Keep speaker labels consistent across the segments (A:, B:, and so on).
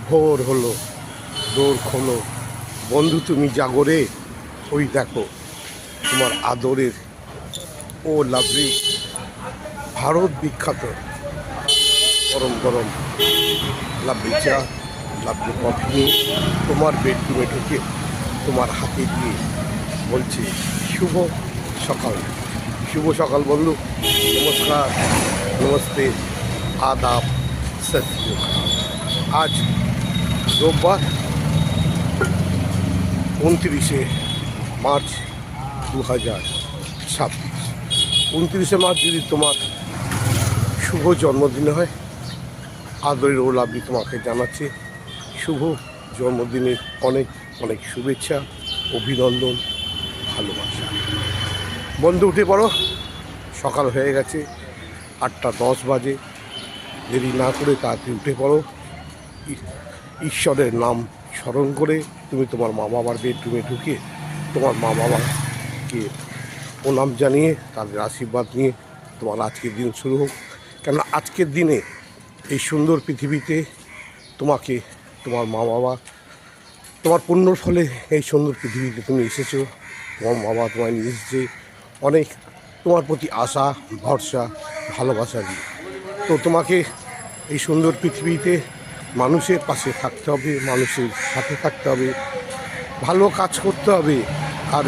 A: ভোর হলো, দৌড় খোলো, বন্ধু তুমি জাগরে। ওই দেখো তোমার আদরের ও লাভলি ভারত বিখ্যাত গরম গরম লাভলি চা, লাভলি কফি নিয়ে তোমার বেডরুমে ঢুকে তোমার হাতে দিয়ে বলছে শুভ সকাল। শুভ সকাল বন্ধু, নমস্কার, নমস্তে, আদাব, সত শ্রী আকাল। আজ রোববার 29শে মার্চ 2026। 29শে মার্চ যদি তোমার শুভ জন্মদিন হয়, আদরের ও লাভলি তোমাকে জানাচ্ছে শুভ জন্মদিনের অনেক অনেক শুভেচ্ছা, অভিনন্দন, ভালোবাসা। বন্ধু উঠে পড়ো, সকাল হয়ে গেছে, 8টা 10 বাজে। দেরি না করে তাড়াতাড়ি উঠে পড়ো। ঈশ্বরের নাম স্মরণ করে তুমি তোমার মা বাবার বেডরুমে ঢুকে তোমার মা বাবাকে প্রণাম জানিয়ে তাদের আশীর্বাদ নিয়ে তোমার আজকের দিন শুরু হোক। কেননা আজকের দিনে এই সুন্দর পৃথিবীতে তোমাকে তোমার মা বাবা, তোমার পুণ্যর ফলে এই সুন্দর পৃথিবীতে তুমি এসেছো। তোমার মা বাবা তোমায় নিয়ে এসেছে অনেক তোমার প্রতি আশা, ভরসা, ভালোবাসা দিয়ে। তো তোমাকে এই সুন্দর পৃথিবীতে মানুষের পাশে থাকতে হবে, মানুষের সাথে থাকতে হবে, ভালো কাজ করতে হবে, আর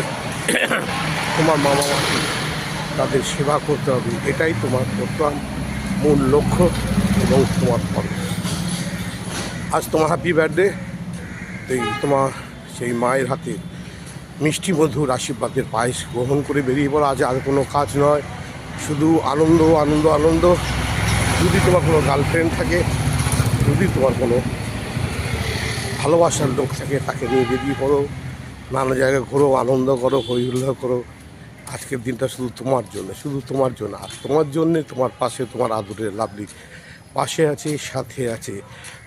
A: তোমার মা বাবাকে তাদের সেবা করতে হবে। এটাই তোমার বর্তমান মূল লক্ষ্য এবং তোমার ফল। আজ তোমার হ্যাপি বার্থডে। এই তোমার সেই মায়ের হাতে মিষ্টি মধুর আশীর্বাদের পায়েস গ্রহণ করে বেরিয়ে পড়ো। আজ আর কোনো কাজ নয়, শুধু আনন্দ আনন্দ আনন্দ। যদি তোমার কোনো গার্লফ্রেন্ড থাকে, যদি তোমার কোনো ভালোবাসার লোক থাকে, তাকে নিয়ে বেরিয়ে পড়ো, নানা জায়গায় ঘোরো, আনন্দ করো, হই হুল্লোড় করো। আজকের দিনটা শুধু তোমার জন্য, শুধু তোমার জন্য, আর তোমার জন্যে তোমার পাশে তোমার আদরের লাভলি পাশে আছে, সাথে আছে।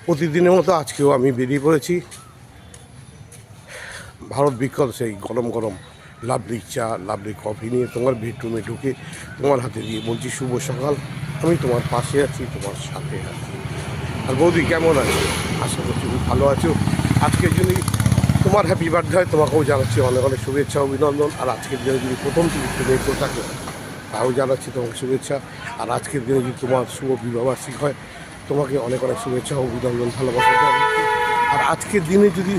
A: প্রতিদিনের মতো আজকেও আমি বেরিয়ে পড়েছি ভারত বিখ্যাত সেই গরম গরম লাভলি চা, লাভলি কফি নিয়ে তোমার বেডরুমে ঢুকে তোমার হাতে দিয়ে বলছি শুভ সকাল। আমি তোমার পাশে আছি, তোমার সাথে আছি। আর বৌদি কেমন আছে? আশা করছি খুব ভালো আছো। আজকের যদি তোমার হ্যাপি বার্থডে হয়, তোমাকেও জানাচ্ছি অনেক অনেক শুভেচ্ছা, অভিনন্দন। আর আজকের দিনে যদি প্রথম তুমি মেয়েছো থাকো, তাও জানাচ্ছি তোমাকে শুভেচ্ছা। আর আজকের দিনে যদি তোমার শুভ বিবাহবার্ষিকী হয়, তোমাকে অনেক অনেক শুভেচ্ছা, অভিনন্দন, ভালোবাসা জানাচ্ছি। আর আজকের দিনে যদি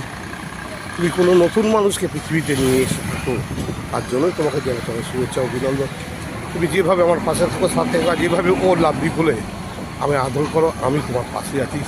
A: তুমি কোনো নতুন মানুষকে পৃথিবীতে নিয়ে এসে থাকো, তার জন্যই তোমাকে জানাতে হবে শুভেচ্ছা, অভিনন্দন। তুমি যেভাবে আমার পাশে থাকো, সাথে যেভাবে ও লাভলি বলে আমি আদর করো, আমি তোমার পাশে আছি,